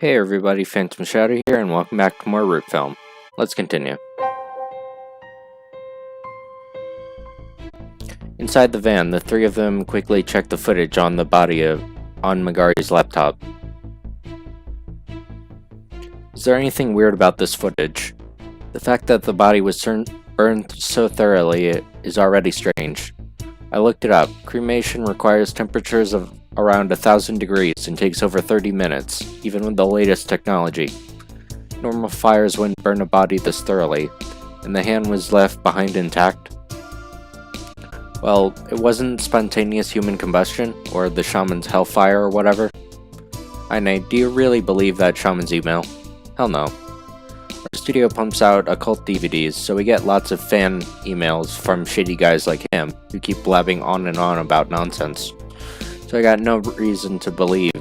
Hey everybody, Phantom Shadow here, and welcome back to more Root Film. Let's continue. Inside the van, the three of them quickly check the footage on the body on Megari's laptop. Is there anything weird about this footage? The fact that the body was burned so thoroughly is already strange. I looked it up. Cremation requires temperatures of around 1,000 degrees and takes over 30 minutes, even with the latest technology. Normal fires wouldn't burn a body this thoroughly, and the hand was left behind intact. Well, it wasn't spontaneous human combustion, or the shaman's hellfire or whatever. Nate, do you really believe that shaman's email? Hell no. Our studio pumps out occult DVDs, so we get lots of fan emails from shady guys like him, who keep blabbing on and on about nonsense. So I got no reason to believe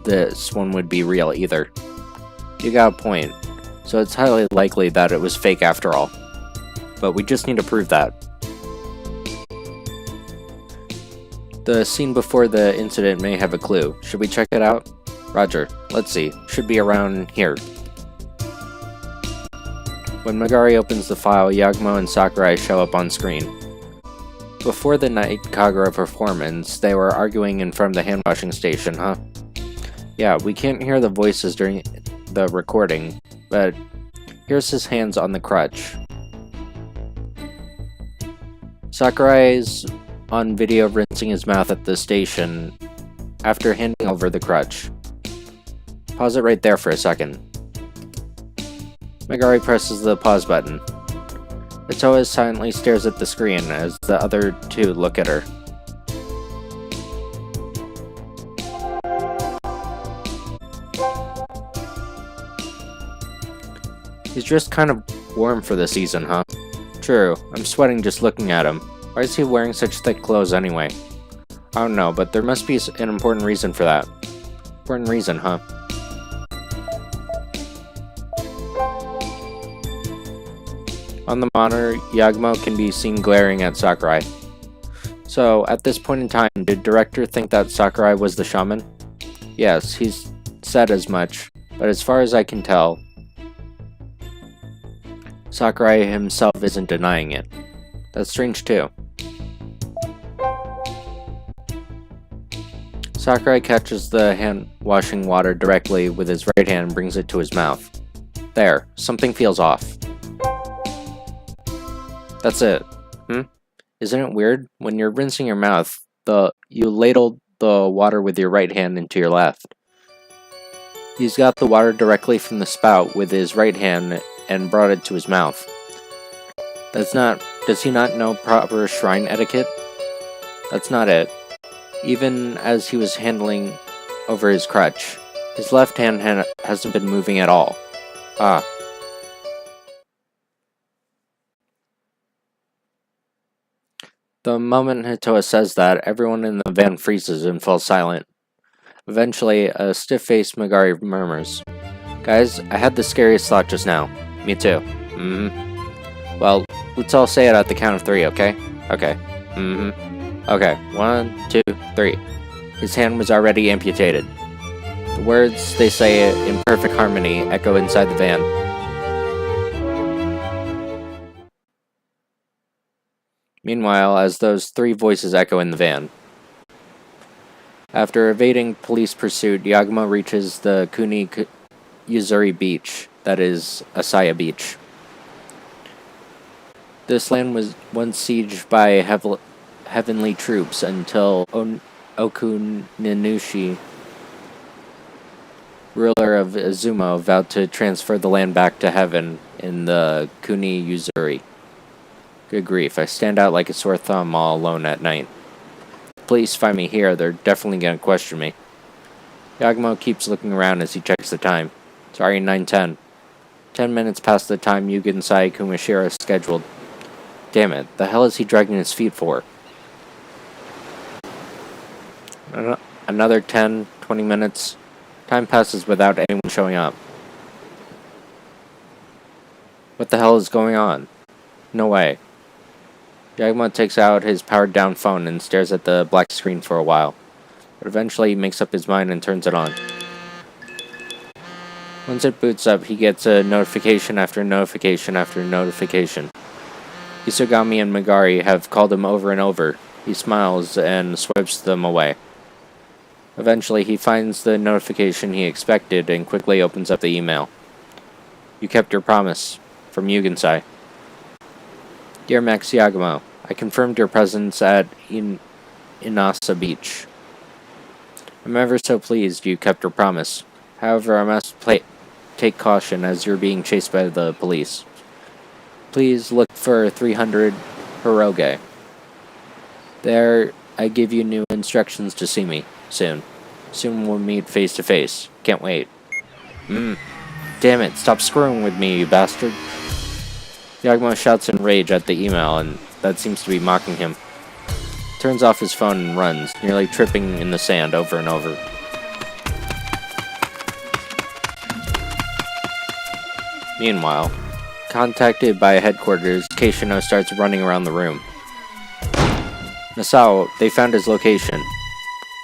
this one would be real either. You got a point, so it's highly likely that it was fake after all. But we just need to prove that. The scene before the incident may have a clue. Should we check it out? Roger, let's see. Should be around here. When Megari opens the file, Yagumo and Sakurai show up on screen. Before the night Kagura performance, they were arguing in front of the hand-washing station, huh? Yeah, we can't hear the voices during the recording, but here's his hands on the crutch. Sakurai's on video rinsing his mouth at the station after handing over the crutch. Pause it right there for a second. Megari presses the pause button. Hitoa silently stares at the screen as the other two look at her. He's just kind of warm for the season, huh? True, I'm sweating just looking at him. Why is he wearing such thick clothes anyway? I don't know, but there must be an important reason for that. Important reason, huh? On the monitor, Yagumo can be seen glaring at Sakurai. So, at this point in time, did director think that Sakurai was the shaman? Yes, he's said as much, but as far as I can tell, Sakurai himself isn't denying it. That's strange too. Sakurai catches the hand-washing water directly with his right hand and brings it to his mouth. There, something feels off. That's it. Isn't it weird? When you're rinsing your mouth, you ladle the water with your right hand into your left. He's got the water directly from the spout with his right hand and brought it to his mouth. Does he not know proper shrine etiquette? That's not it. Even as he was handling over his crutch, his left hand hasn't been moving at all. Ah. The moment Hitoa says that, everyone in the van freezes and falls silent. Eventually, a stiff-faced Megari murmurs, "Guys, I had the scariest thought just now." Me too. Well, let's all say it at the count of 3, okay? Okay. Okay, 1, 2, 3. His hand was already amputated. The words they say in perfect harmony echo inside the van. Meanwhile, as those 3 voices echo in the van. After evading police pursuit, Yagumo reaches the Kuni Yuzuri Beach, that is, Asaya Beach. This land was once sieged by heavenly troops until Okuninushi, ruler of Izumo, vowed to transfer the land back to heaven in the Kuni Yuzuri. Good grief, I stand out like a sore thumb all alone at night. If the police find me here, they're definitely gonna question me. Yagumo keeps looking around as he checks the time. Sorry, 9:10. 10 minutes past the time Yugen Sai Kumashira scheduled. Damn it, the hell is he dragging his feet for? Another 10, 20 minutes. Time passes without anyone showing up. What the hell is going on? No way. Yagumo takes out his powered-down phone and stares at the black screen for a while, but eventually he makes up his mind and turns it on. Once it boots up, he gets a notification after notification after notification. Isogami and Megari have called him over and over. He smiles and swipes them away. Eventually, he finds the notification he expected and quickly opens up the email. You kept your promise. From Yugensai. Dear Max Yagumo, I confirmed your presence at Inasa Beach. I'm ever so pleased you kept your promise. However, I must take caution as you're being chased by the police. Please look for 300 Hiroge. There, I give you new instructions to see me soon. Soon we'll meet face to face. Can't wait. Damn it, stop screwing with me, you bastard. Yagumo shouts in rage at the email, and that seems to be mocking him. Turns off his phone and runs, nearly tripping in the sand over and over. Meanwhile, contacted by headquarters, Keishino starts running around the room. Masao, they found his location.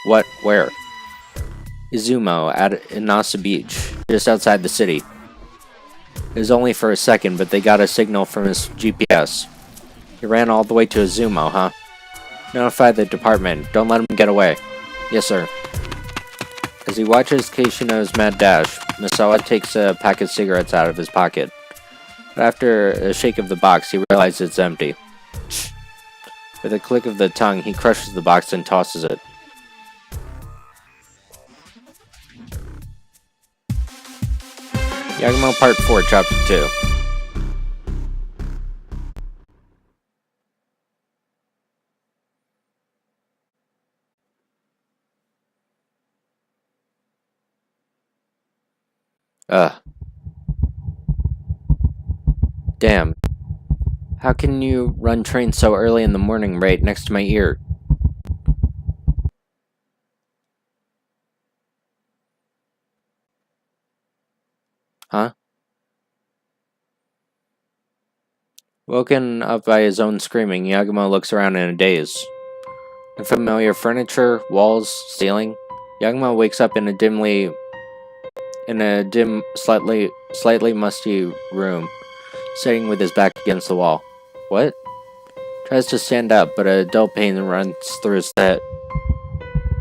What? Where? Izumo, at Inasa Beach, just outside the city. It was only for a second, but they got a signal from his GPS. He ran all the way to Izumo, huh? Notify the department. Don't let him get away. Yes, sir. As he watches Keishino's mad dash, Masawa takes a pack of cigarettes out of his pocket. But after a shake of the box, he realizes it's empty. With a click of the tongue, he crushes the box and tosses it. Yagumo Part 4, Chapter 2. Damn. How can you run trains so early in the morning right next to my ear? Huh? Woken up by his own screaming, Yagumo looks around in a daze. Unfamiliar furniture, walls, ceiling. Yagumo wakes up in a dim, slightly musty room, sitting with his back against the wall. What? Tries to stand up, but a dull pain runs through his head.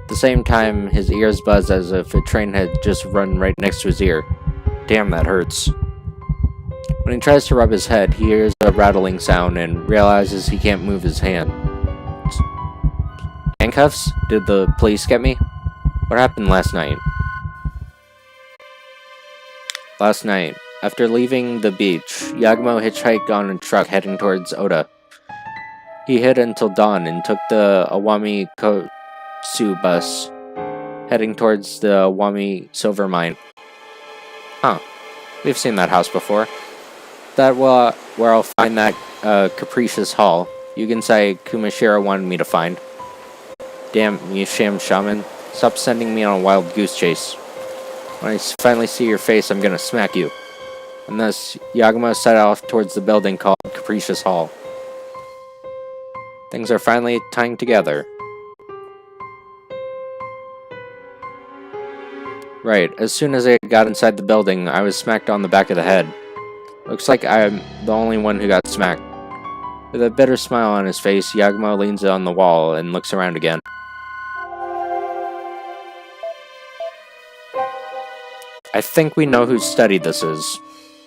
At the same time, his ears buzz as if a train had just run right next to his ear. Damn, that hurts. When he tries to rub his head, he hears a rattling sound and realizes he can't move his hand. Handcuffs? Did the police get me? What happened last night? Last night, after leaving the beach, Yagumo hitchhiked on a truck heading towards Oda. He hid until dawn and took the Awami Kotsu bus, heading towards the Awami silver mine. Huh. We've seen that house before. That where I'll find that capricious hall Yugensai Kumashira wanted me to find. Damn, you sham shaman. Stop sending me on a wild goose chase. When I finally see your face, I'm gonna smack you. And thus, Yagumo set off towards the building called Capricious Hall. Things are finally tying together. Right, as soon as I got inside the building, I was smacked on the back of the head. Looks like I'm the only one who got smacked. With a bitter smile on his face, Yagumo leans on the wall and looks around again. I think we know whose study this is.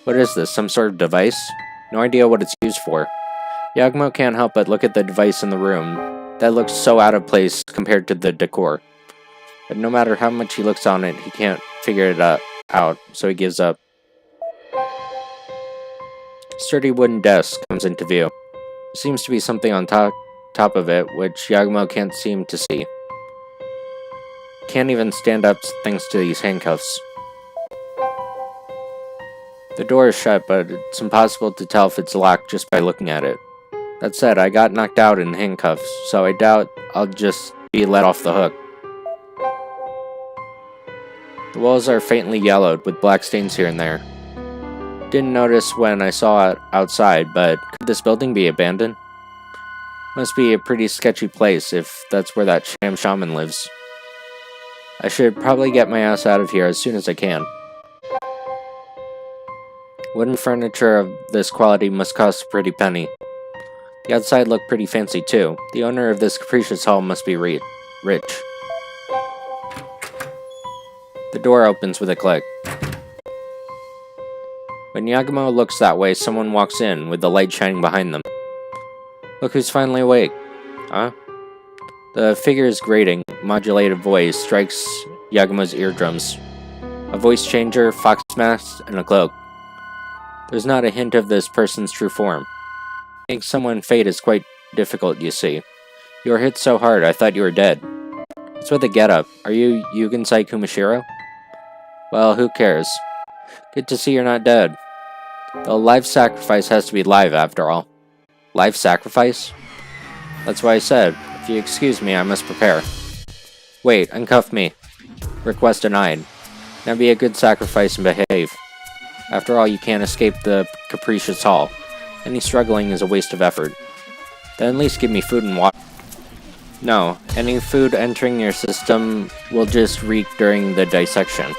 What is this, some sort of device? No idea what it's used for. Yagumo can't help but look at the device in the room. That looks so out of place compared to the decor. But no matter how much he looks on it, he can't figure it out, so he gives up. A sturdy wooden desk comes into view. There seems to be something on top of it, which Yagumo can't seem to see. Can't even stand up thanks to these handcuffs. The door is shut, but it's impossible to tell if it's locked just by looking at it. That said, I got knocked out in handcuffs, so I doubt I'll just be let off the hook. The walls are faintly yellowed, with black stains here and there. Didn't notice when I saw it outside, but could this building be abandoned? Must be a pretty sketchy place if that's where that sham shaman lives. I should probably get my ass out of here as soon as I can. Wooden furniture of this quality must cost a pretty penny. The outside looked pretty fancy too. The owner of this capricious hall must be rich. The door opens with a click. When Yagumo looks that way, someone walks in, with the light shining behind them. Look who's finally awake. Huh? The figure's grating, modulated voice strikes Yagumo's eardrums. A voice changer, fox mask, and a cloak. There's not a hint of this person's true form. Making someone fade is quite difficult, you see. You were hit so hard, I thought you were dead. What's with the getup? Are you Yugensai Kumashiro? Well, who cares? Good to see you're not dead. The live sacrifice has to be live, after all. Live sacrifice? That's what I said. If you excuse me, I must prepare. Wait, uncuff me. Request denied. Now be a good sacrifice and behave. After all, you can't escape the capricious hall. Any struggling is a waste of effort. Then at least give me food and water. No, any food entering your system will just reek during the dissection.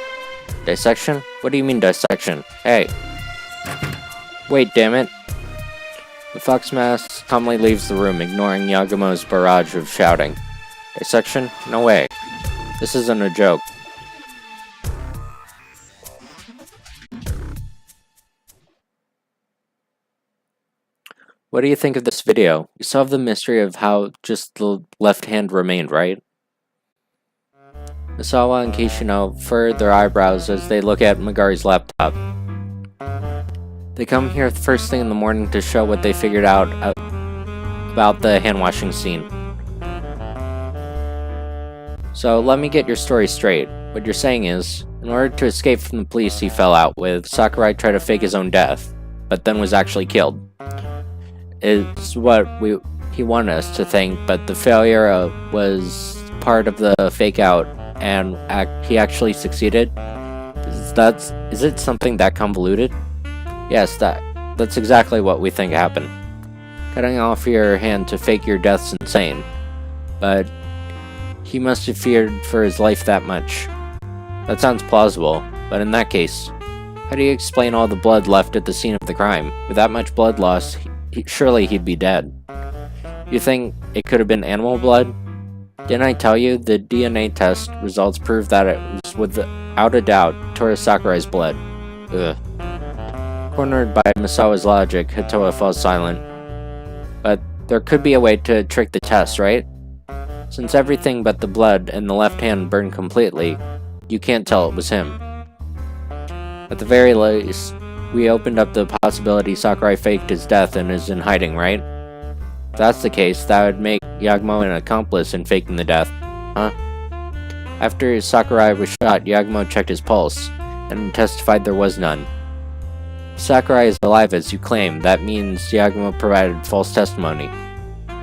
Dissection? What do you mean dissection? Hey. Wait, damn it. The fox mask calmly leaves the room, ignoring Yagumo's barrage of shouting. Dissection? No way. This isn't a joke. What do you think of this video? You solved the mystery of how just the left hand remained, right? Misawa and Kishino furrow their eyebrows as they look at Megari's laptop. They come here first thing in the morning to show what they figured out about the hand-washing scene. So let me get your story straight. What you're saying is, in order to escape from the police he fell out with, Sakurai tried to fake his own death, but then was actually killed. It's what he wanted us to think, but the failure was part of the fake out, and he actually succeeded. Is it something that convoluted? Yes, that's exactly what we think happened. Cutting off your hand to fake your death's insane, but he must have feared for his life that much. That sounds plausible, but in that case, how do you explain all the blood left at the scene of the crime? With that much blood loss, surely he'd be dead. You think it could have been animal blood? Didn't I tell you the DNA test results prove that it was without a doubt Tora Sakurai's blood? Ugh. Cornered by Misawa's logic, Hitoa falls silent. But there could be a way to trick the test, right? Since everything but the blood and the left hand burned completely, you can't tell it was him. At the very least, we opened up the possibility Sakurai faked his death and is in hiding, right? If that's the case, that would make Yagumo an accomplice in faking the death, huh? After Sakurai was shot, Yagumo checked his pulse, and testified there was none. If Sakurai is alive as you claim, that means Yagumo provided false testimony.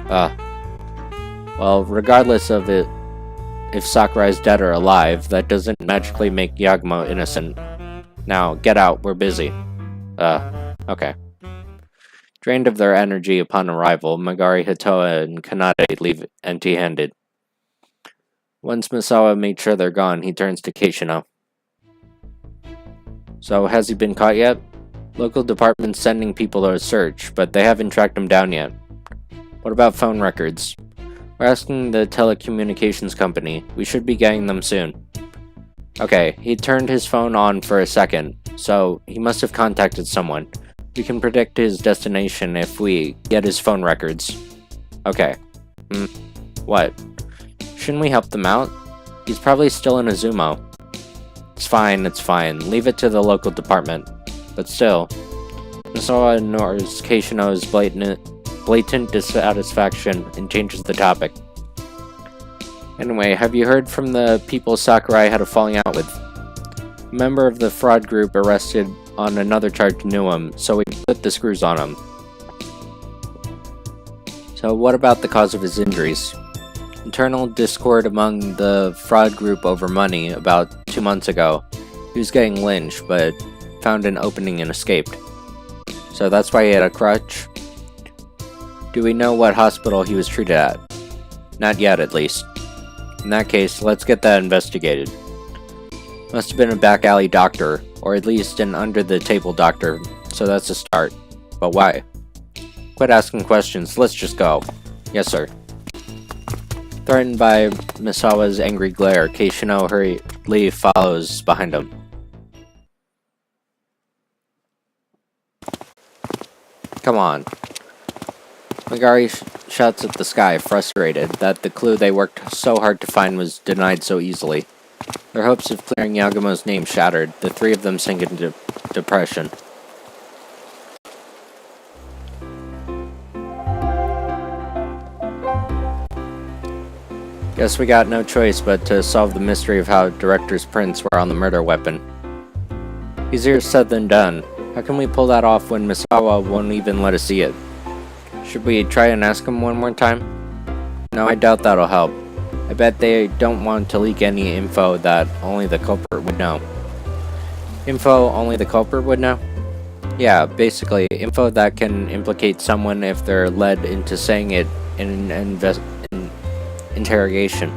Well, regardless of it, if Sakurai is dead or alive, that doesn't magically make Yagumo innocent. Now, get out, we're busy. Okay. Drained of their energy upon arrival, Megari, Hitoa, and Kanade leave empty-handed. Once Misawa made sure they're gone, he turns to Kishino. So, has he been caught yet? Local department's sending people to search, but they haven't tracked him down yet. What about phone records? We're asking the telecommunications company. We should be getting them soon. Okay, he turned his phone on for a second, so he must have contacted someone. We can predict his destination if we get his phone records. Okay. What? Shouldn't we help them out? He's probably still in Izumo. It's fine. Leave it to the local department. But still, Misawa ignores Kishino's blatant dissatisfaction and changes the topic. Anyway, have you heard from the people Sakurai had a falling out with? A member of the fraud group arrested on another charge knew him, so we put the screws on him. So what about the cause of his injuries? Internal discord among the fraud group over money about 2 months ago. He was getting lynched, but found an opening and escaped. So that's why he had a crutch? Do we know what hospital he was treated at? Not yet, at least. In that case, let's get that investigated. Must have been a back alley doctor, or at least an under-the-table doctor, so that's a start. But why? Quit asking questions, let's just go. Yes, sir. Threatened by Misawa's angry glare, Keishino hurriedly follows behind him. Come on. Megari shouts at the sky, frustrated that the clue they worked so hard to find was denied so easily. Their hopes of clearing Yagumo's name shattered, the three of them sink into depression. Guess we got no choice but to solve the mystery of how Director's prints were on the murder weapon. Easier said than done. How can we pull that off when Misawa won't even let us see it? Should we try and ask him one more time? No, I doubt that'll help. I bet they don't want to leak any info that only the culprit would know. Info only the culprit would know? Yeah, basically, info that can implicate someone if they're led into saying it in an interrogation.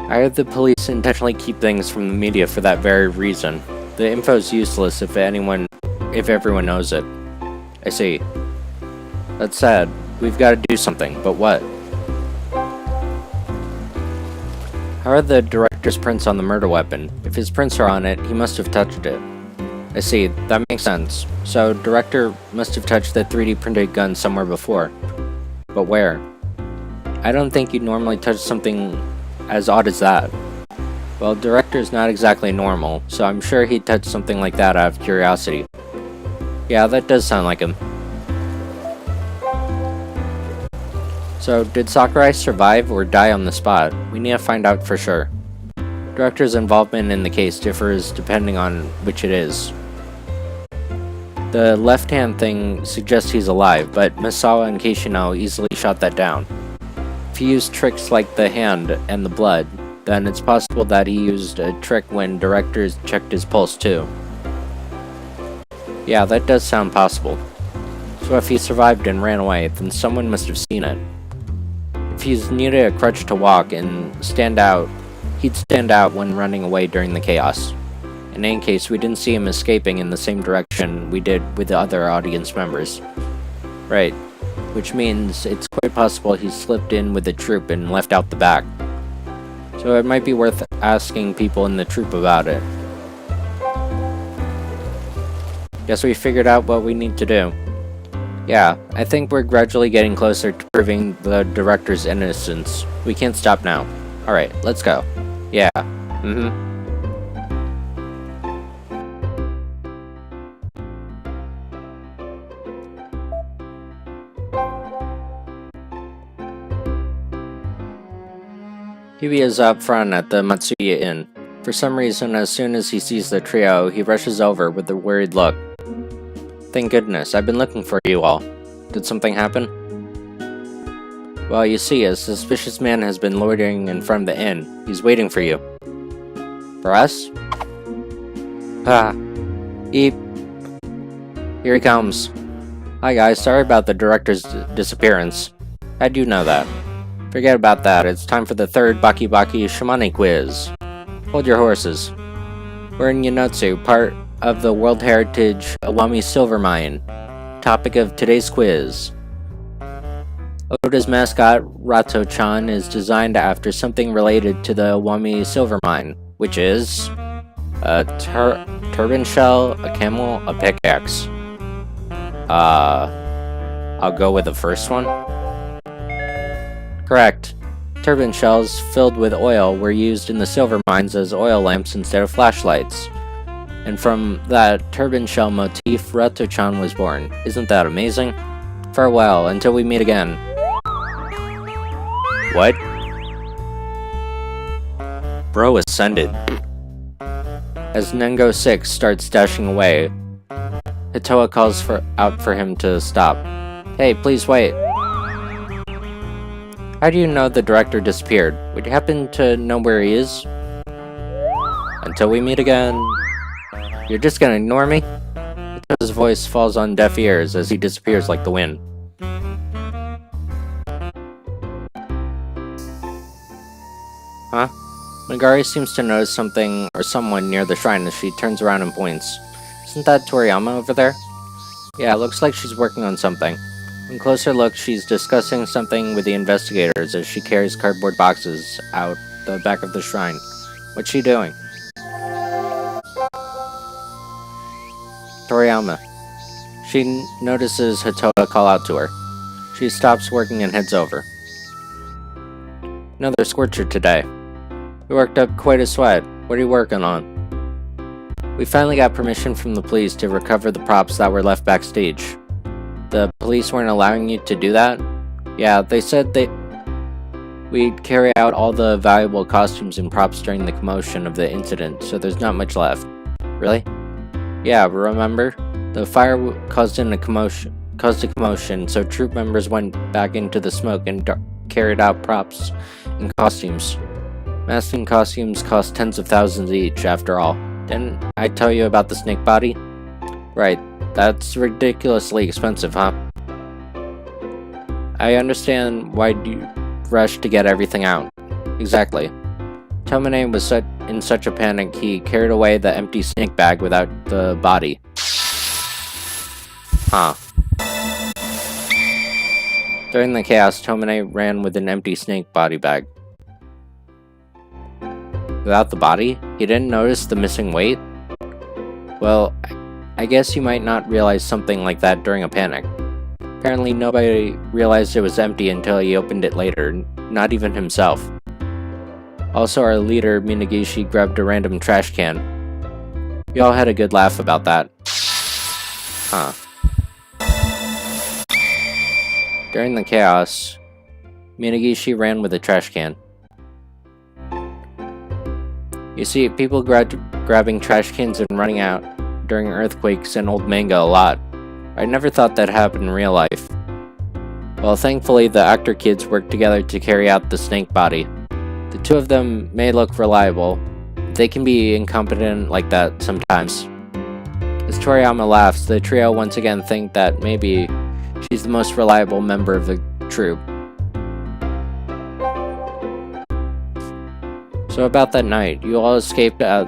I heard the police intentionally keep things from the media for that very reason. The info's useless if everyone knows it. I see. That's sad. We've got to do something, but what? How are the director's prints on the murder weapon? If his prints are on it, he must have touched it. I see, that makes sense. So, director must have touched the 3D printed gun somewhere before. But where? I don't think you'd normally touch something as odd as that. Well, director's not exactly normal, so I'm sure he'd touch something like that out of curiosity. Yeah, that does sound like him. So, did Sakurai survive or die on the spot? We need to find out for sure. Director's involvement in the case differs depending on which it is. The left-hand thing suggests he's alive, but Misawa and Keishino easily shot that down. If he used tricks like the hand and the blood, then it's possible that he used a trick when Director checked his pulse too. Yeah, that does sound possible. So if he survived and ran away, then someone must have seen it. If he's needed a crutch to walk and he'd stand out when running away during the chaos. In any case, we didn't see him escaping in the same direction we did with the other audience members. Right. Which means it's quite possible he slipped in with the troop and left out the back. So it might be worth asking people in the troop about it. Guess we figured out what we need to do. Yeah, I think we're gradually getting closer to proving the director's innocence. We can't stop now. Alright, let's go. Yeah. Hibi is up front at the Matsuya Inn. For some reason, as soon as he sees the trio, he rushes over with a worried look. Thank goodness, I've been looking for you all. Did something happen? Well, you see, a suspicious man has been loitering in front of the inn. He's waiting for you. For us? Eep. Here he comes. Hi guys, sorry about the director's disappearance. How'd you know that? Forget about that, it's time for the third Baki Baki Shimane quiz. Hold your horses. We're in Yonotsu, part of the World Heritage Awami Silver Mine. Topic of today's quiz. Oda's mascot, Rato-chan, is designed after something related to the Awami Silver Mine, which is a turban shell, a camel, a pickaxe. I'll go with the first one. Correct. Turban shells filled with oil were used in the silver mines as oil lamps instead of flashlights. And from that turban shell motif, Rato-chan was born. Isn't that amazing? Farewell, until we meet again. What? Bro ascended. As Nengo 6 starts dashing away, Hitoa calls out for him to stop. Hey, please wait. How do you know the director disappeared? Would you happen to know where he is? Until we meet again. You're just gonna ignore me? His voice falls on deaf ears as he disappears like the wind. Huh? Megari seems to notice something or someone near the shrine as she turns around and points. Isn't that Toriyama over there? Yeah, it looks like she's working on something. On closer look, she's discussing something with the investigators as she carries cardboard boxes out the back of the shrine. What's she doing? Toriyama. She notices Hatoa call out to her. She stops working and heads over. Another scorcher today. You worked up quite a sweat. What are you working on? We finally got permission from the police to recover the props that were left backstage. The police weren't allowing you to do that? Yeah, they said we'd carry out all the valuable costumes and props during the commotion of the incident, so there's not much left. Really? Yeah, remember? The fire caused a commotion, so troop members went back into the smoke and carried out props and costumes. Masking costumes cost tens of thousands each, after all. Didn't I tell you about the snake body? Right, that's ridiculously expensive, huh? I understand why you rushed to get everything out. Exactly. Tomine was in such a panic he carried away the empty snake bag without the body. Huh. During the chaos, Tomine ran with an empty snake body bag. Without the body? He didn't notice the missing weight? Well, I guess you might not realize something like that during a panic. Apparently nobody realized it was empty until he opened it later, not even himself. Also, our leader, Minagishi, grabbed a random trash can. We all had a good laugh about that. Huh. During the chaos, Minagishi ran with a trash can. You see, people grabbing trash cans and running out during earthquakes and old manga a lot. I never thought that happened in real life. Well, thankfully, the actor kids worked together to carry out the snake body. The two of them may look reliable, but they can be incompetent like that sometimes. As Toriyama laughs, the trio once again think that maybe she's the most reliable member of the troupe. So about that night, you all escaped out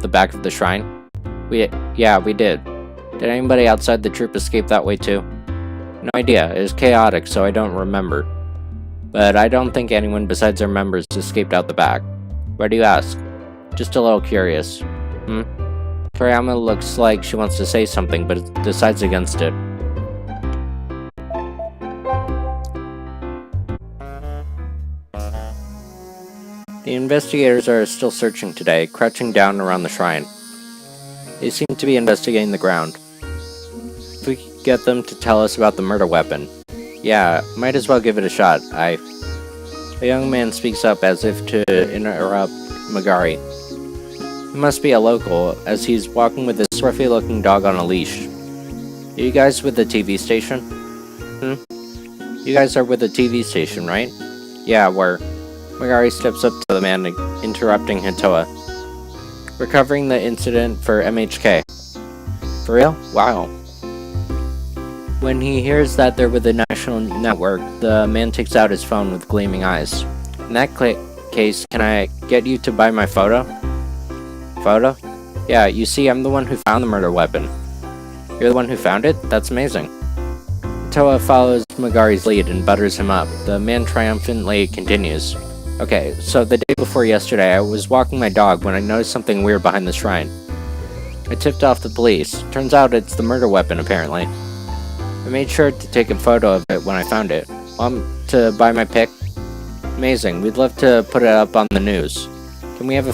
the back of the shrine? Yeah, we did. Did anybody outside the troupe escape that way too? No idea, it was chaotic, so I don't remember. But I don't think anyone besides our members escaped out the back. Why do you ask? Just a little curious. Toriyama looks like she wants to say something, but decides against it. The investigators are still searching today, crouching down around the shrine. They seem to be investigating the ground. If we could get them to tell us about the murder weapon. Yeah, might as well give it a shot. A young man speaks up as if to interrupt Magari. He must be a local, as he's walking with this scruffy-looking dog on a leash. Are you guys with the TV station? You guys are with the TV station, right? Yeah, we're... Magari steps up to the man, interrupting Hatoa. We're covering the incident for MHK. For real? Wow. When he hears that they're with the national network, the man takes out his phone with gleaming eyes. In that case, can I get you to buy my photo? Photo? Yeah, you see, I'm the one who found the murder weapon. You're the one who found it? That's amazing. Hatoa follows Magari's lead and butters him up. The man triumphantly continues. Okay, so the day before yesterday, I was walking my dog when I noticed something weird behind the shrine. I tipped off the police. Turns out it's the murder weapon, apparently. I made sure to take a photo of it when I found it. Want to buy my pic? Amazing, we'd love to put it up on the news. Can we have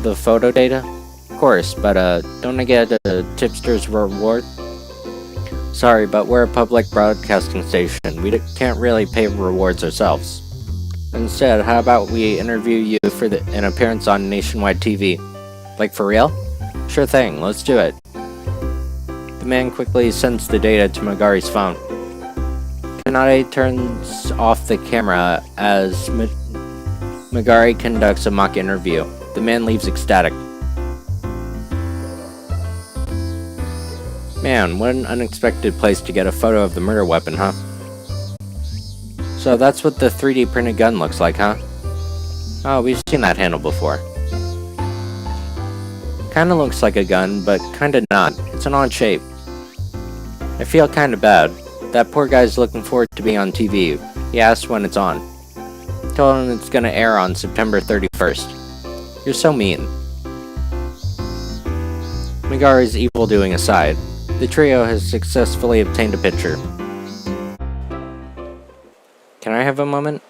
the photo data? Of course, but don't I get a tipster's reward? Sorry, but we're a public broadcasting station. We can't really pay rewards ourselves. Instead, how about we interview you for an appearance on nationwide TV? Like for real? Sure thing, let's do it. The man quickly sends the data to Magari's phone. Kanade turns off the camera as Magari conducts a mock interview. The man leaves ecstatic. Man, what an unexpected place to get a photo of the murder weapon, huh? So that's what the 3D printed gun looks like, huh? Oh, we've seen that handle before. Kinda looks like a gun, but kinda not. It's an odd shape. I feel kinda bad. That poor guy's looking forward to being on TV. He asked when it's on. Told him it's gonna air on September 31st. You're so mean. Megari's evil doing aside, the trio has successfully obtained a picture. Can I have a moment?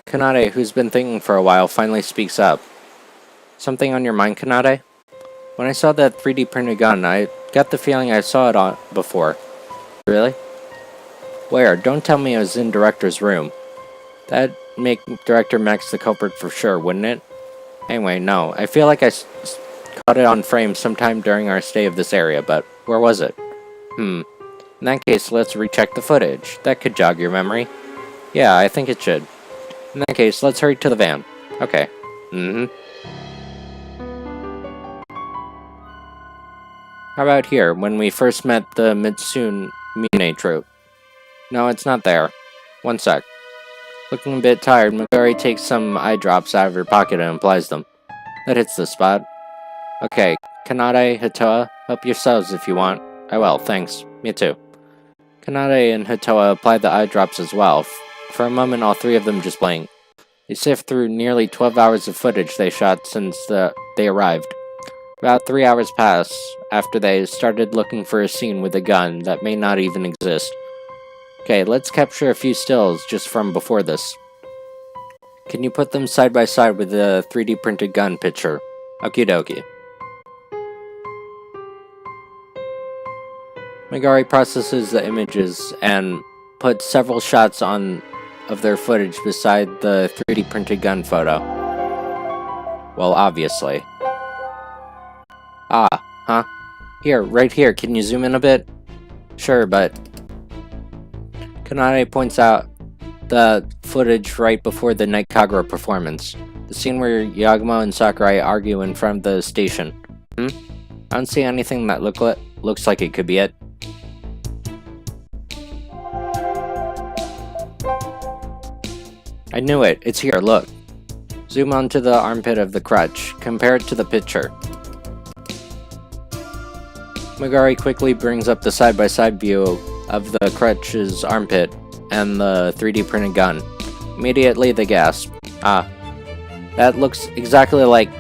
Kanade, who's been thinking for a while, finally speaks up. Something on your mind, Kanade? When I saw that 3D printed gun, I got the feeling I saw it before. Really? Where? Don't tell me it was in Director's room. That'd make Director Max the culprit for sure, wouldn't it? Anyway, no. I feel like I caught it on frame sometime during our stay of this area, but where was it? In that case, let's recheck the footage. That could jog your memory. Yeah, I think it should. In that case, let's hurry to the van. Okay. How about here, when we first met the Mitsune Mine troupe? No, it's not there. One sec. Looking a bit tired, Megari takes some eye drops out of her pocket and applies them. That hits the spot. Okay, Kanade, Hatoa, help yourselves if you want. I will, thanks. Me too. Kanade and Hatoa applied the eye drops as well. For a moment, all three of them just blinked. They sift through nearly 12 hours of footage they shot since they arrived. About 3 hours pass after they started looking for a scene with a gun that may not even exist. Okay, let's capture a few stills just from before this. Can you put them side by side with the 3D printed gun picture? Okie dokie. Megari processes the images and puts several shots of their footage beside the 3D printed gun photo. Well, obviously. Here, right here, can you zoom in a bit? Sure, but... Kanade points out the footage right before the Night Kagura performance. The scene where Yagumo and Sakurai argue in front of the station. I don't see anything that looks like it could be it. I knew it. It's here, look. Zoom onto the armpit of the crutch. Compare it to the picture. Megari quickly brings up the side-by-side view of the crutch's armpit and the 3D printed gun. Immediately they gasp. That looks exactly like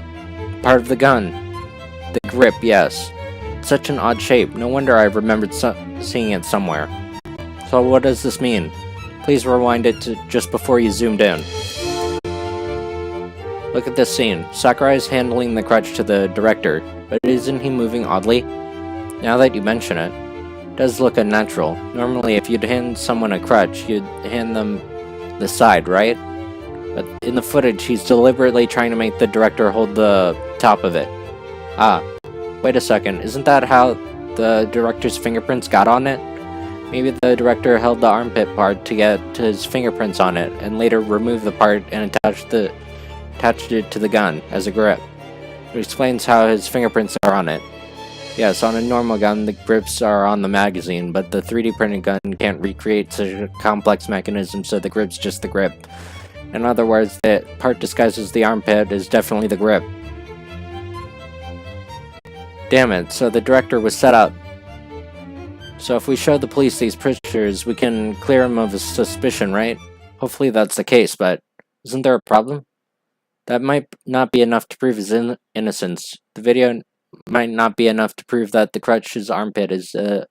part of the gun. The grip, yes. Such an odd shape. No wonder I remembered seeing it somewhere. So what does this mean? Please rewind it to just before you zoomed in. Look at this scene. Sakurai is handling the crutch to the director, but isn't he moving oddly? Now that you mention it, it does look unnatural. Normally, if you'd hand someone a crutch, you'd hand them the side, right? But in the footage, he's deliberately trying to make the director hold the top of it. Wait a second, isn't that how the director's fingerprints got on it? Maybe the director held the armpit part to get his fingerprints on it, and later removed the part and attached it to the gun as a grip. It explains how his fingerprints are on it. Yes, on a normal gun, the grips are on the magazine, but the 3D printed gun can't recreate such a complex mechanism, so the grip's just the grip. In other words, the part disguised as the armpit is definitely the grip. Damn it, so the director was set up. So if we show the police these pictures, we can clear him of his suspicion, right? Hopefully that's the case, but isn't there a problem? That might not be enough to prove his innocence. The video might not be enough to prove that the crutch's armpit is the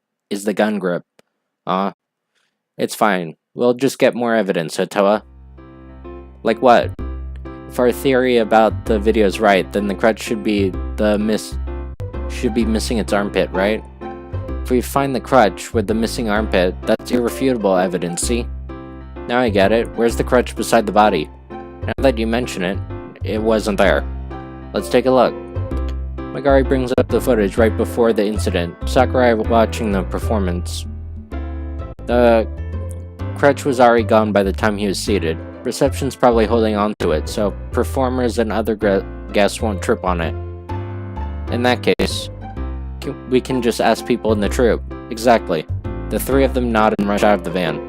gun grip. It's fine. We'll just get more evidence, Hatoa. Like what? If our theory about the video is right, then the crutch should be missing its armpit, right? If we find the crutch with the missing armpit, that's irrefutable evidence, see? Now I get it. Where's the crutch beside the body? Now that you mention it, it wasn't there. Let's take a look. Megari brings up the footage right before the incident. Sakurai watching the performance. The crutch was already gone by the time he was seated. Reception's probably holding on to it, so performers and other guests won't trip on it. In that case, we can just ask people in the troupe. Exactly. The three of them nod and rush out of the van.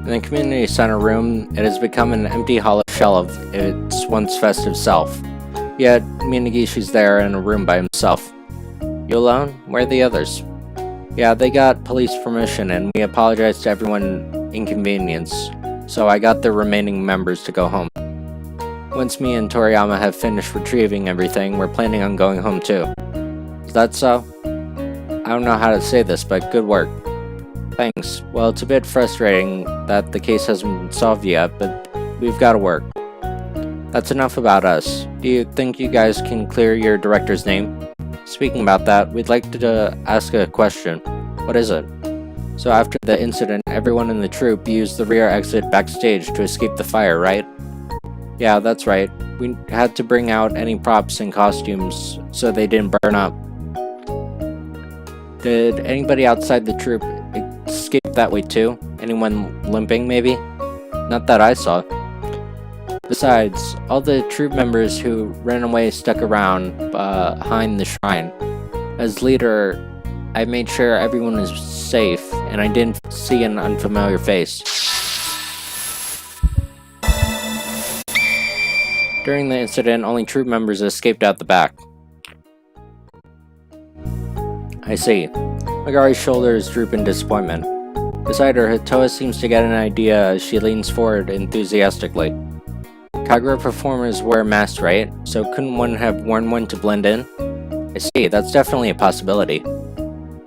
In the community center room, it has become an empty hall of shell of its once festive self. Yet, Minagishi's there in a room by himself. You alone? Where are the others? Yeah, they got police permission and we apologized to everyone inconvenienced, so I got the remaining members to go home. Once me and Toriyama have finished retrieving everything, we're planning on going home too. Is that so? I don't know how to say this, but good work. Thanks. Well, it's a bit frustrating that the case hasn't been solved yet, but we've got to work. That's enough about us. Do you think you guys can clear your director's name? Speaking about that, we'd like to ask a question. What is it? So after the incident, everyone in the troupe used the rear exit backstage to escape the fire, right? Yeah, that's right. We had to bring out any props and costumes so they didn't burn up. Did anybody outside the troupe escape that way too? Anyone limping, maybe? Not that I saw. Besides, all the troupe members who ran away stuck around behind the shrine. As leader, I made sure everyone was safe, and I didn't see an unfamiliar face. During the incident, only troupe members escaped out the back. I see. Megari's shoulders droop in disappointment. Beside her, Hatoa seems to get an idea as she leans forward enthusiastically. Kagura performers wear masks, right? So couldn't one have worn one to blend in? I see, that's definitely a possibility.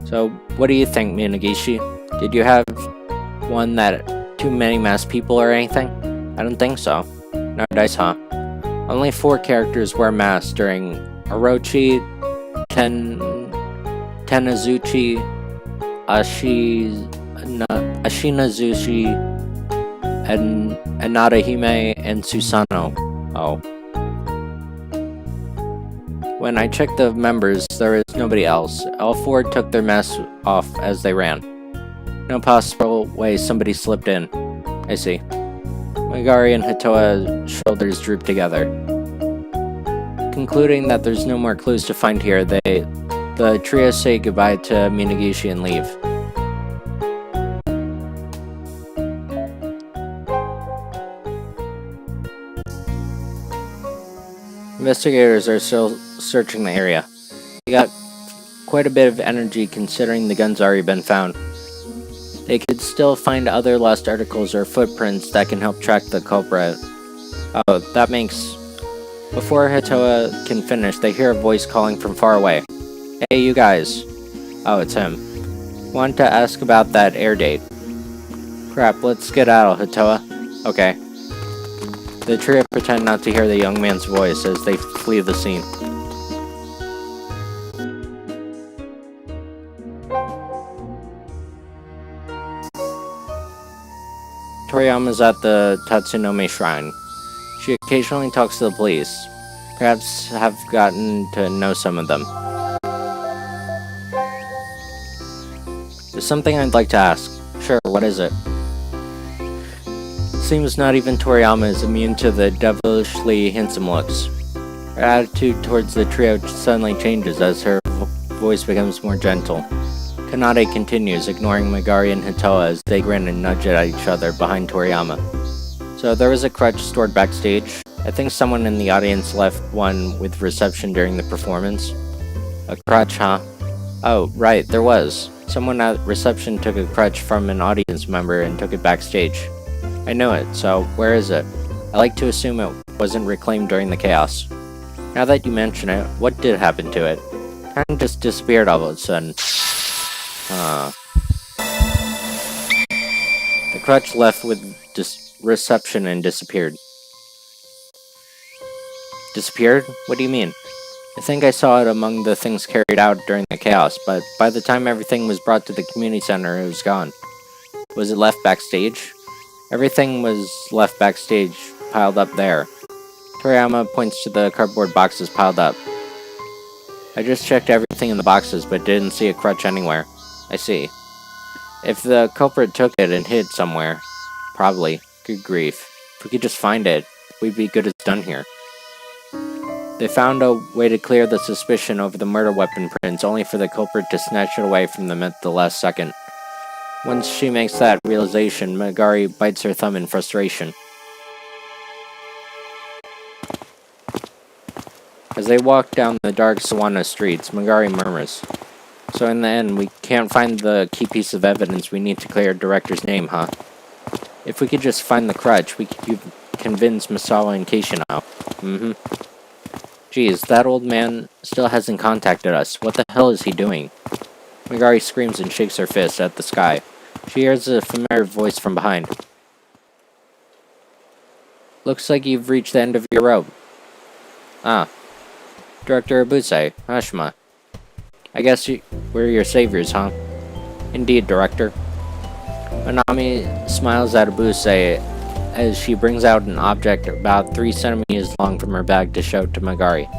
So, what do you think, Minagishi? Did you have one that too many masked people or anything? I don't think so. No dice, huh? Only 4 characters wear masks during Orochi, Tenazuchi, Ashinazushi, and Anadahime and Susanoo. Oh. When I checked the members, there is nobody else. All 4 took their masks off as they ran. No possible way somebody slipped in. I see. Megari and Hatoa's shoulders droop together. Concluding that there's no more clues to find here, the trio say goodbye to Minagishi and leave. Investigators are still searching the area. They got quite a bit of energy considering the gun's already been found. They could still find other lost articles or footprints that can help track the culprit. Oh, that makes... Before Hatoa can finish, they hear a voice calling from far away. Hey, you guys. Oh, it's him. Want to ask about that air date. Crap, let's skedaddle, Hatoa. Okay. The trio pretend not to hear the young man's voice as they flee the scene. Toriyama's at the Tatsunome Shrine. She occasionally talks to the police. Perhaps have gotten to know some of them. There's something I'd like to ask. Sure, what is it? Seems not even Toriyama is immune to the devilishly handsome looks. Her attitude towards the trio suddenly changes as her voice becomes more gentle. Kanade continues, ignoring Megari and Hatoa as they grin and nudge at each other behind Toriyama. So there was a crutch stored backstage. I think someone in the audience left one with reception during the performance. A crutch, huh? Oh, right, there was. Someone at reception took a crutch from an audience member and took it backstage. I know it, so where is it? I like to assume it wasn't reclaimed during the chaos. Now that you mention it, what did happen to it? Kinda just disappeared all of a sudden. The crutch left with reception and disappeared. Disappeared? What do you mean? I think I saw it among the things carried out during the chaos, but by the time everything was brought to the community center, it was gone. Was it left backstage? Everything was left backstage, piled up there. Toriyama points to the cardboard boxes piled up. I just checked everything in the boxes, but didn't see a crutch anywhere. I see. If the culprit took it and hid somewhere, probably. Good grief. If we could just find it, we'd be good as done here. They found a way to clear the suspicion over the murder weapon prints, only for the culprit to snatch it away from them at the last second. Once she makes that realization, Megari bites her thumb in frustration. As they walk down the dark Sawano streets, Magari murmurs. So in the end, we can't find the key piece of evidence we need to clear Director's name, huh? If we could just find the crutch, we could convince Misawa and Keishino. Geez, that old man still hasn't contacted us. What the hell is he doing? Magari screams and shakes her fist at the sky. She hears a familiar voice from behind. Looks like you've reached the end of your rope. Ah. Director Abuse, Ashima. I guess we're your saviors, huh? Indeed, Director. Manami smiles at Abuse as she brings out an object about 3 centimeters long from her bag to show to Magari.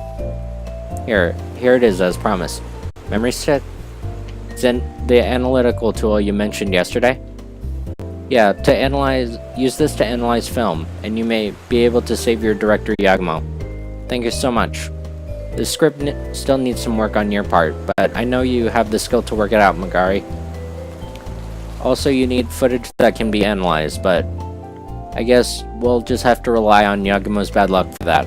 Here it is as promised. Memory stick? Is it the analytical tool you mentioned yesterday? Yeah, use this to analyze film, and you may be able to save your director Yagumo. Thank you so much. The script still needs some work on your part, but I know you have the skill to work it out, Magari. Also, you need footage that can be analyzed, but I guess we'll just have to rely on Yagumo's bad luck for that.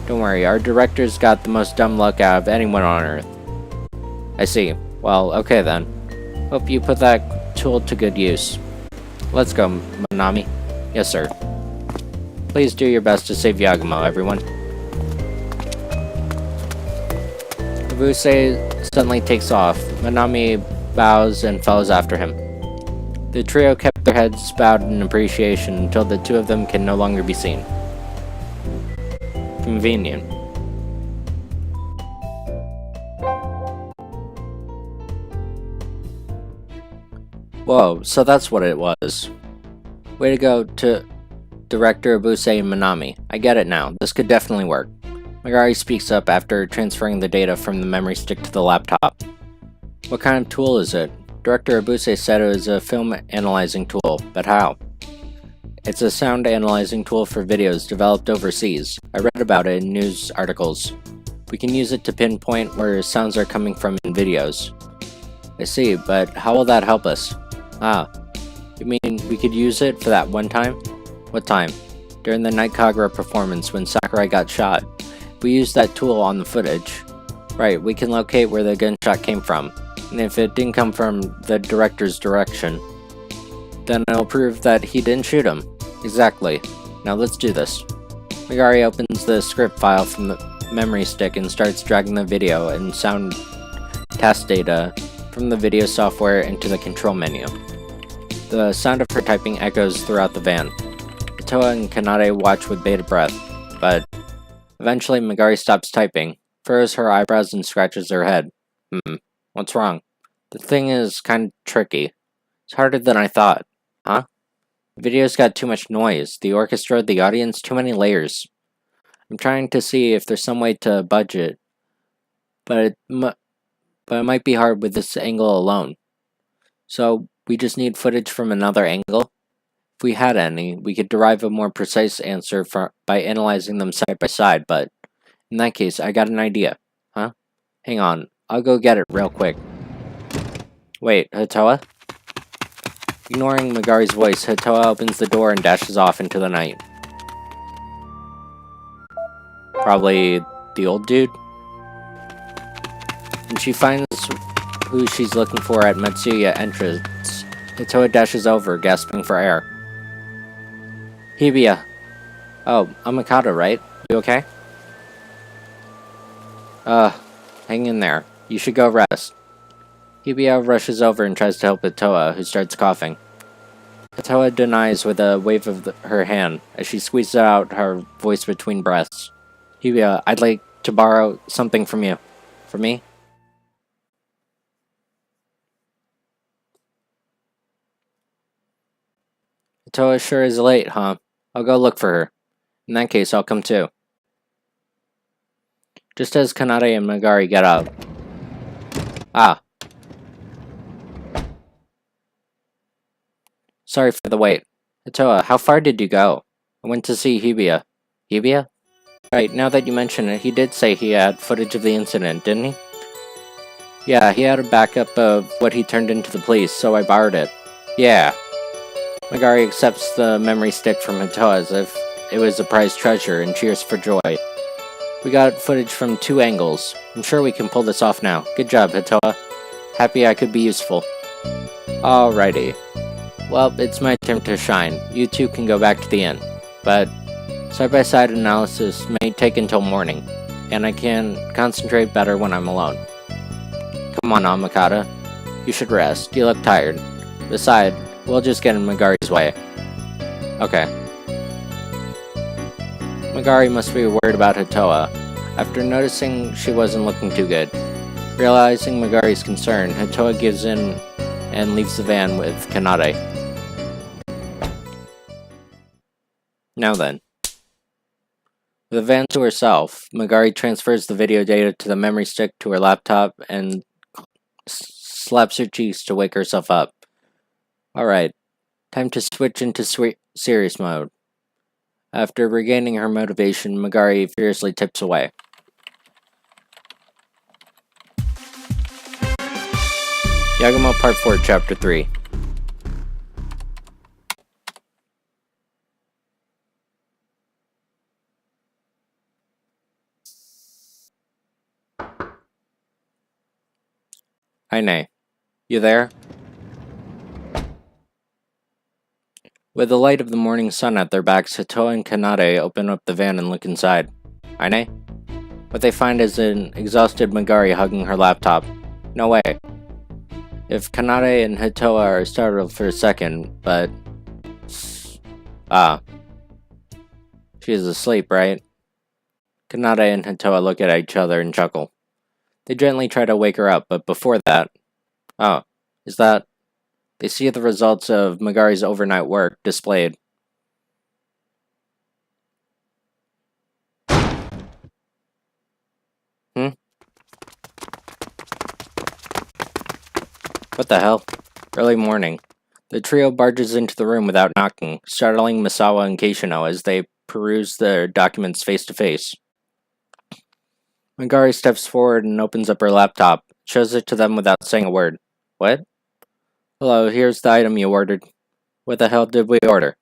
Don't worry, our director's got the most dumb luck out of anyone on Earth. I see. Well, okay then. Hope you put that tool to good use. Let's go, Manami. Yes, sir. Please do your best to save Yagumo, everyone. Abuse suddenly takes off. Manami bows and follows after him. The trio kept their heads bowed in appreciation until the two of them can no longer be seen. Convenient. Whoa, so that's what it was. Way to go to Director Abuse and Manami. I get it now. This could definitely work. Magari speaks up after transferring the data from the memory stick to the laptop. What kind of tool is it? Director Abuse said it was a film analyzing tool, but how? It's a sound analyzing tool for videos developed overseas. I read about it in news articles. We can use it to pinpoint where sounds are coming from in videos. I see, but how will that help us? Ah, you mean we could use it for that one time? What time? During the Night Kagura performance when Sakurai got shot. We used that tool on the footage. Right, we can locate where the gunshot came from. And if it didn't come from the director's direction, then it'll prove that he didn't shoot him. Exactly. Now let's do this. Magari opens the script file from the memory stick and starts dragging the video and sound task data from the video software into the control menu. The sound of her typing echoes throughout the van. Toa and Kanade watch with bated breath, but eventually Magari stops typing, furrows her eyebrows and scratches her head. What's wrong? The thing is kinda tricky. It's harder than I thought. Huh? The video's got too much noise, the orchestra, the audience, too many layers. I'm trying to see if there's some way to budget, but it might be hard with this angle alone. So, we just need footage from another angle? If we had any, we could derive a more precise answer by analyzing them side by side, but in that case, I got an idea. Huh? Hang on, I'll go get it real quick. Wait, Hatoa? Ignoring Magari's voice, Hatoa opens the door and dashes off into the night. Probably the old dude? When she finds who she's looking for at Matsuya entrance, Hatoa dashes over, gasping for air. Hibiya. Oh, I'm Mikado, right? You okay? Hang in there. You should go rest. Hibiya rushes over and tries to help Hatoa, who starts coughing. Hatoa denies with a wave of her hand, as she squeezes out her voice between breaths. Hibiya, I'd like to borrow something from you. For me? Hatoa sure is late, huh? I'll go look for her. In that case, I'll come too. Just as Kanade and Magari get up. Ah. Sorry for the wait. Hatoa, how far did you go? I went to see Hibiya. Hibiya? Right, now that you mention it, he did say he had footage of the incident, didn't he? Yeah, he had a backup of what he turned into the police, so I borrowed it. Yeah. Magari accepts the memory stick from Hatoa as if it was a prized treasure and cheers for joy. We got footage from 2 angles. I'm sure we can pull this off now. Good job, Hitoa. Happy I could be useful. Alrighty. Well, it's my turn to shine. You two can go back to the inn. But side-by-side analysis may take until morning, and I can concentrate better when I'm alone. Come on, Amakata. You should rest. You look tired. Besides, we'll just get in Megari's way. Okay. Megari must be worried about Hitoa. After noticing she wasn't looking too good, realizing Megari's concern, Hitoa gives in and leaves the van with Kanade. Now then. With the van to herself, Megari transfers the video data to the memory stick to her laptop and slaps her cheeks to wake herself up. Alright, time to switch into serious mode. After regaining her motivation, Megari fiercely tips away. Yagumo Part 4, Chapter 3. Aine, you there? With the light of the morning sun at their backs, Hitoa and Kanade open up the van and look inside. Aine? What they find is an exhausted Megari hugging her laptop. No way. If Kanade and Hitoa are startled for a second, but... She's asleep, right? Kanade and Hitoa look at each other and chuckle. They gently try to wake her up, but before that... is that... They see the results of Megari's overnight work displayed. What the hell? Early morning. The trio barges into the room without knocking, startling Misawa and Keishino as they peruse their documents face to face. Megari steps forward and opens up her laptop, shows it to them without saying a word. What? Hello, here's the item you ordered. What the hell did we order?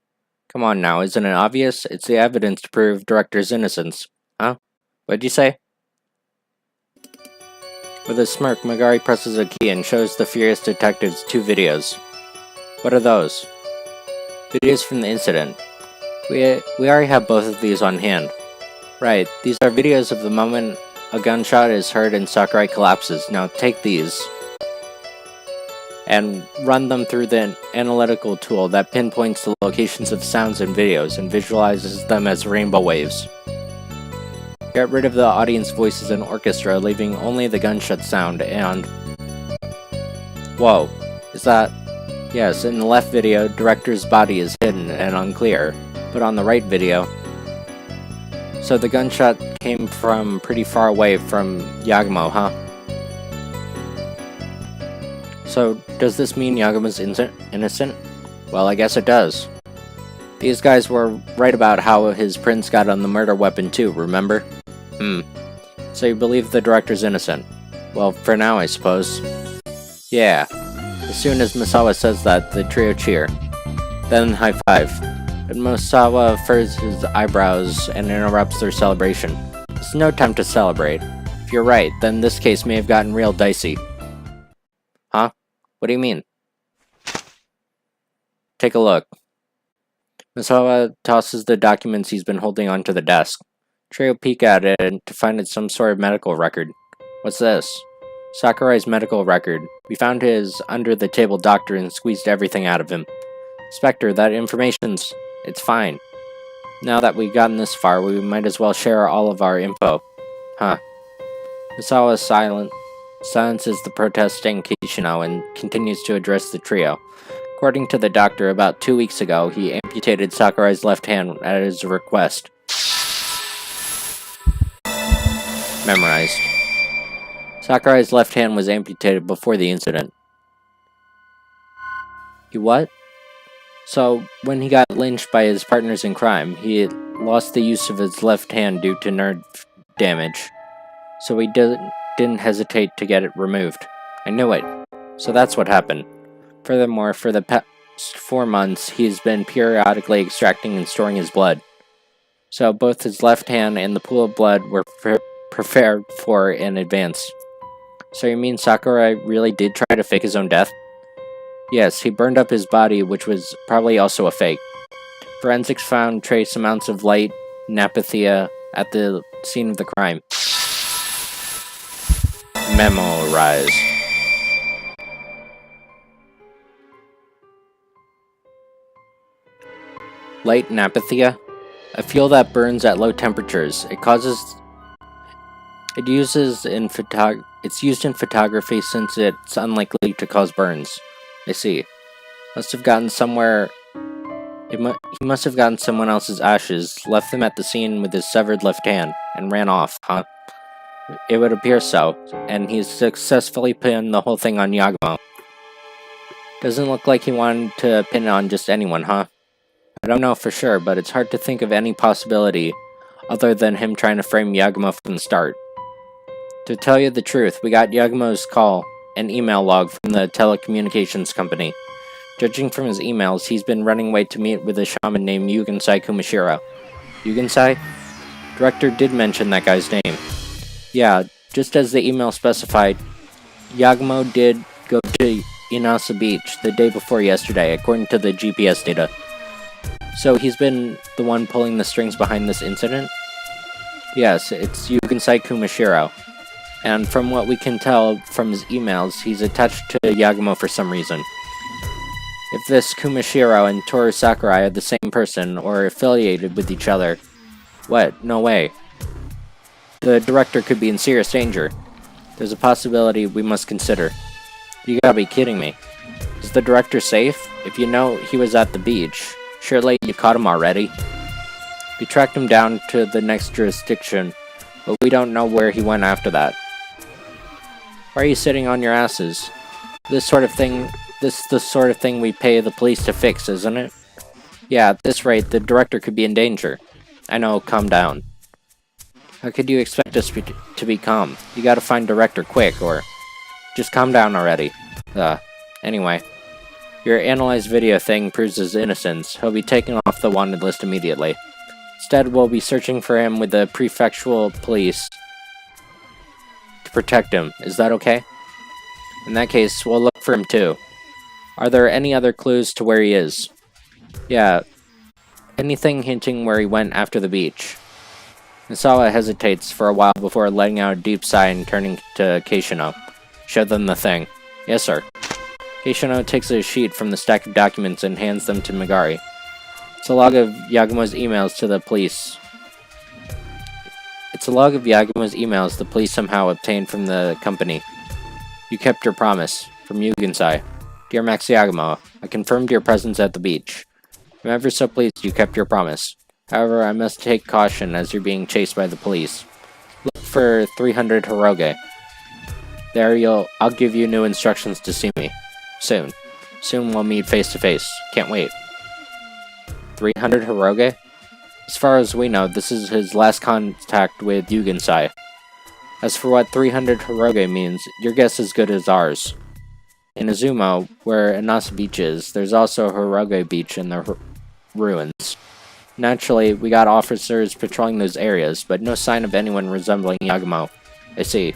Come on now, isn't it obvious? It's the evidence to prove Director's innocence. Huh? What'd you say? With a smirk, Megari presses a key and shows the furious detectives 2 videos. What are those? Videos from the incident. We already have both of these on hand. Right, these are videos of the moment a gunshot is heard and Sakurai collapses. Now take these and run them through the analytical tool that pinpoints the locations of sounds and videos and visualizes them as rainbow waves. Get rid of the audience voices and orchestra, leaving only the gunshot sound and... Whoa, is that... Yes, in the left video, Director's body is hidden and unclear, but on the right video... So the gunshot came from pretty far away from Yagumo, huh? So, does this mean Yagumo's innocent? Well, I guess it does. These guys were right about how his prints got on the murder weapon too, remember? So you believe the Director's innocent? Well, for now, I suppose. Yeah. As soon as Misawa says that, the trio cheer. Then high five. But Misawa furrows his eyebrows and interrupts their celebration. It's no time to celebrate. If you're right, then this case may have gotten real dicey. Huh? What do you mean? Take a look. Misawa tosses the documents he's been holding onto the desk. Trio peek at it to find it's some sort of medical record. What's this? Sakurai's medical record. We found his under-the-table doctor and squeezed everything out of him. Inspector, that information's... It's fine. Now that we've gotten this far, we might as well share all of our info. Huh. Misawa is silent. Silences the protesting Keishino and continues to address the trio. According to the doctor, about 2 weeks ago, he amputated Sakurai's left hand at his request. Memorized. Sakurai's left hand was amputated before the incident. He what? So, when he got lynched by his partners in crime, he had lost the use of his left hand due to nerve damage. So he didn't hesitate to get it removed. I knew it. So that's what happened. Furthermore, for the past 4 months, he's been periodically extracting and storing his blood. So both his left hand and the pool of blood were prepared for in advance. So you mean Sakurai really did try to fake his own death? Yes, he burned up his body, which was probably also a fake. Forensics found trace amounts of light napathia at the scene of the crime. Memorize. Light napathia? A fuel that burns at low temperatures. It's used in photography since it's unlikely to cause burns. I see. Must have gotten somewhere. He must have gotten someone else's ashes, left them at the scene with his severed left hand, and ran off, huh? It would appear so, and he's successfully pinned the whole thing on Yagumo. Doesn't look like he wanted to pin it on just anyone, huh? I don't know for sure, but it's hard to think of any possibility other than him trying to frame Yagumo from the start. To tell you the truth, we got Yagumo's call and email log from the telecommunications company. Judging from his emails, he's been running away to meet with a shaman named Yugensai Kumashiro. Yugensai? Director did mention that guy's name. Yeah, just as the email specified, Yagumo did go to Inasa Beach the day before yesterday, according to the GPS data. So he's been the one pulling the strings behind this incident? Yes, it's Yugensai Kumashiro. And from what we can tell from his emails, he's attached to Yagumo for some reason. If this Kumashiro and Toru Sakurai are the same person, or affiliated with each other, what? No way. The director could be in serious danger. There's a possibility we must consider. You gotta be kidding me. Is the director safe? If you know he was at the beach, surely you caught him already. We tracked him down to the next jurisdiction, but we don't know where he went after that. Why are you sitting on your asses? This is the sort of thing we pay the police to fix, isn't it? Yeah, at this rate, the director could be in danger. I know, calm down. How could you expect us to be calm? You gotta find director quick, or... Just calm down already. Anyway. Your analyzed video thing proves his innocence. He'll be taken off the wanted list immediately. Instead, we'll be searching for him with the prefectural police to protect him. Is that okay? In that case, we'll look for him too. Are there any other clues to where he is? Yeah. Anything hinting where he went after the beach? Misawa hesitates for a while before letting out a deep sigh and turning to Keishino. Show them the thing. Yes, sir. Keishino takes a sheet from the stack of documents and hands them to Megari. It's a log of Yagumo's emails to the police. It's a log of Yagumo's emails the police somehow obtained from the company. You kept your promise. From Yugensai. Dear Max Yagumo, I confirmed your presence at the beach. I'm ever so pleased you kept your promise. However, I must take caution as you're being chased by the police. Look for 300 Hiroge. There I'll give you new instructions to see me. Soon. Soon we'll meet face to face. Can't wait. 300 Hiroge? As far as we know, this is his last contact with Yugensai. As for what 300 Hiroge means, your guess is as good as ours. In Izumo, where Inasa Beach is, there's also Hiroge Beach in the ruins. Naturally, we got officers patrolling those areas, but no sign of anyone resembling Yagumo. I see.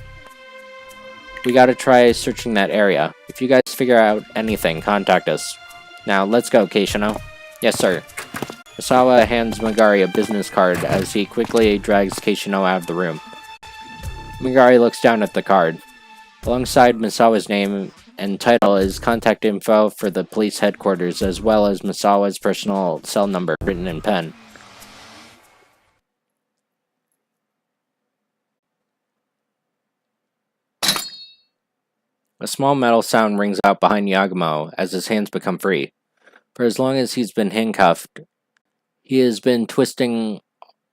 We gotta try searching that area. If you guys figure out anything, contact us. Now, let's go, Keishino. Yes, sir. Misawa hands Megari a business card as he quickly drags Keishino out of the room. Megari looks down at the card. Alongside Misawa's name and title is contact info for the police headquarters, as well as Misawa's personal cell number written in pen. A small metal sound rings out behind Yagumo as his hands become free. For as long as he's been handcuffed, he has been twisting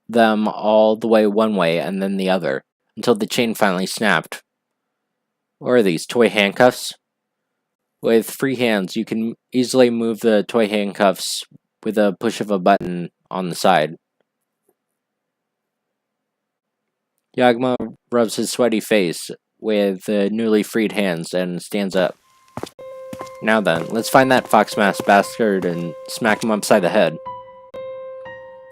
them all the way one way and then the other, until the chain finally snapped. What are these, toy handcuffs? With free hands, you can easily move the toy handcuffs with a push of a button on the side. Yagumo rubs his sweaty face with the newly freed hands and stands up. Now then, let's find that fox-masked bastard and smack him upside the head.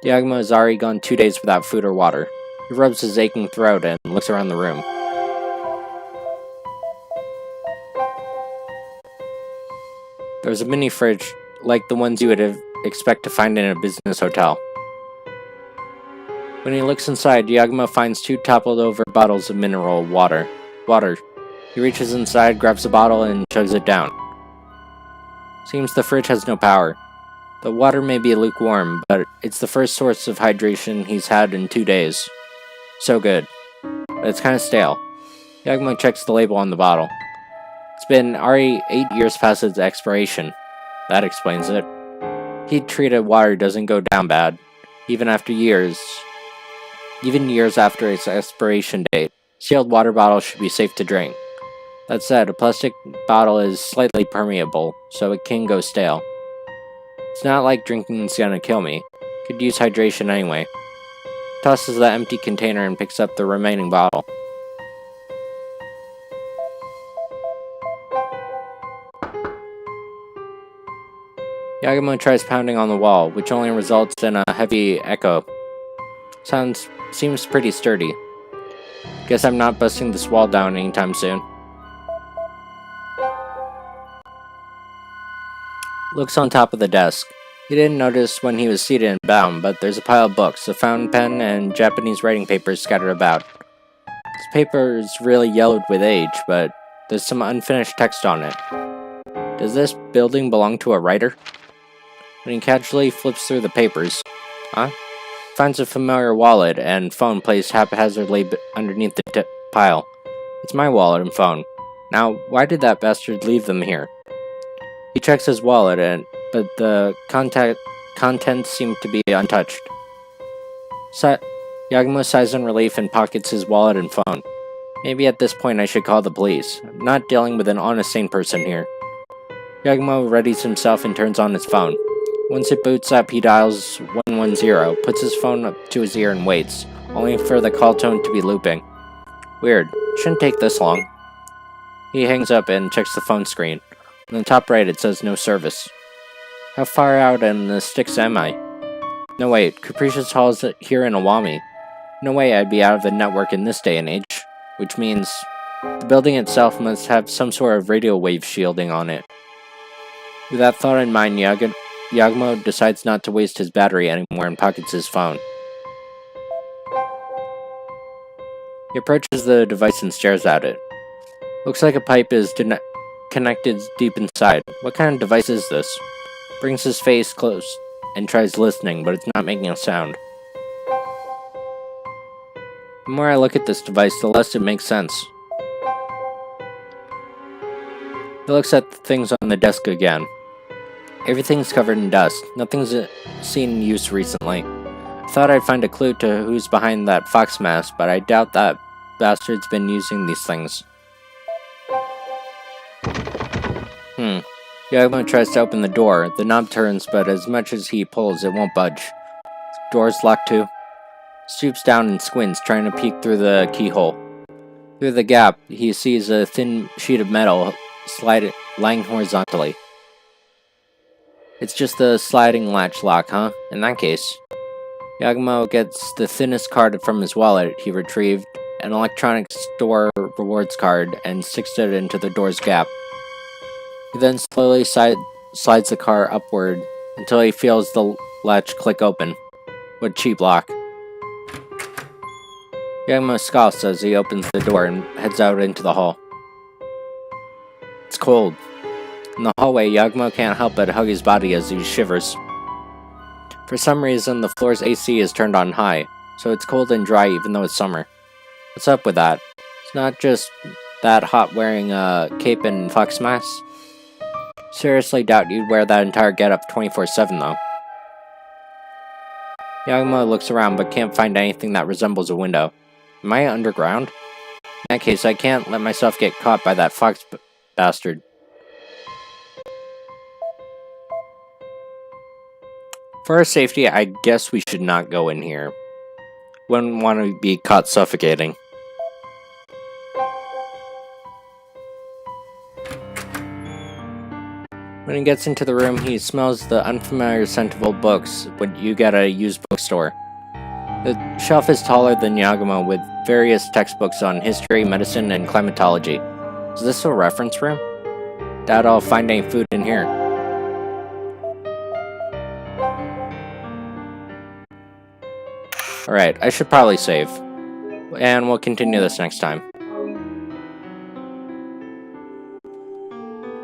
Yagumo has already gone 2 days without food or water. He rubs his aching throat and looks around the room. There's a mini fridge, like the ones you would expect to find in a business hotel. When he looks inside, Yagumo finds 2 toppled over bottles of mineral water. He reaches inside, grabs a bottle, and chugs it down. Seems the fridge has no power. The water may be lukewarm, but it's the first source of hydration he's had in 2 days. So good. But it's kinda stale. Yagumo checks the label on the bottle. It's been already 8 years past its expiration. That explains it. Heat-treated water doesn't go down bad, even years after its expiration date. Sealed water bottles should be safe to drink. That said, a plastic bottle is slightly permeable, so it can go stale. It's not like drinking's gonna kill me. Could use hydration anyway. Tosses the empty container and picks up the remaining bottle. Yagumo tries pounding on the wall, which only results in a heavy echo. Seems pretty sturdy. Guess I'm not busting this wall down anytime soon. Looks on top of the desk. He didn't notice when he was seated and bound, but there's a pile of books, a fountain pen, and Japanese writing papers scattered about. This paper is really yellowed with age, but there's some unfinished text on it. Does this building belong to a writer? When he casually flips through the papers, finds a familiar wallet and phone placed haphazardly underneath the pile. It's my wallet and phone. Now, why did that bastard leave them here? He checks his wallet, but the contents seem to be untouched. Yagumo sighs in relief and pockets his wallet and phone. Maybe at this point I should call the police. I'm not dealing with an honest, sane person here. Yagumo readies himself and turns on his phone. Once it boots up, he dials 110, puts his phone up to his ear and waits, only for the call tone to be looping. Weird. Shouldn't take this long. He hangs up and checks the phone screen. On the top right, it says no service. How far out in the sticks am I? No wait, Capricious Hall's here in Iwami. No way I'd be out of the network in this day and age. Which means the building itself must have some sort of radio wave shielding on it. With that thought in mind, Yagumo decides not to waste his battery anymore and pockets his phone. He approaches the device and stares at it. Looks like a pipe is connected deep inside. What kind of device is this? Brings his face close and tries listening, but it's not making a sound. The more I look at this device, the less it makes sense. He looks at the things on the desk again. Everything's covered in dust. Nothing's seen use recently. I thought I'd find a clue to who's behind that fox mask, but I doubt that bastard's been using these things. Yagumo tries to open the door. The knob turns, but as much as he pulls, it won't budge. Door's locked too. Stoops down and squints, trying to peek through the keyhole. Through the gap, he sees a thin sheet of metal lying horizontally. It's just a sliding latch lock, huh? In that case. Yagumo gets the thinnest card from his wallet he retrieved, an electronic store rewards card, and sticks it into the door's gap. He then slowly slides the car upward until he feels the latch click open. What a cheap lock. Yagumo scoffs as he opens the door and heads out into the hall. It's cold. In the hallway, Yagumo can't help but hug his body as he shivers. For some reason, the floor's AC is turned on high, so it's cold and dry even though it's summer. What's up with that? It's not just that hot wearing a cape and fox mask. Seriously doubt you'd wear that entire getup 24/7 though. Yagumo looks around but can't find anything that resembles a window. Am I underground? In that case, I can't let myself get caught by that fox bastard. For our safety, I guess we should not go in here. Wouldn't want to be caught suffocating. When he gets into the room, he smells the unfamiliar scent of old books when you get a used bookstore. The shelf is taller than Yagumo, with various textbooks on history, medicine, and climatology. Is this a reference room? Doubt I'll find any food in here. Alright, I should probably save. And we'll continue this next time.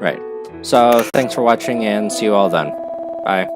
Right. So, thanks for watching and see you all then. Bye.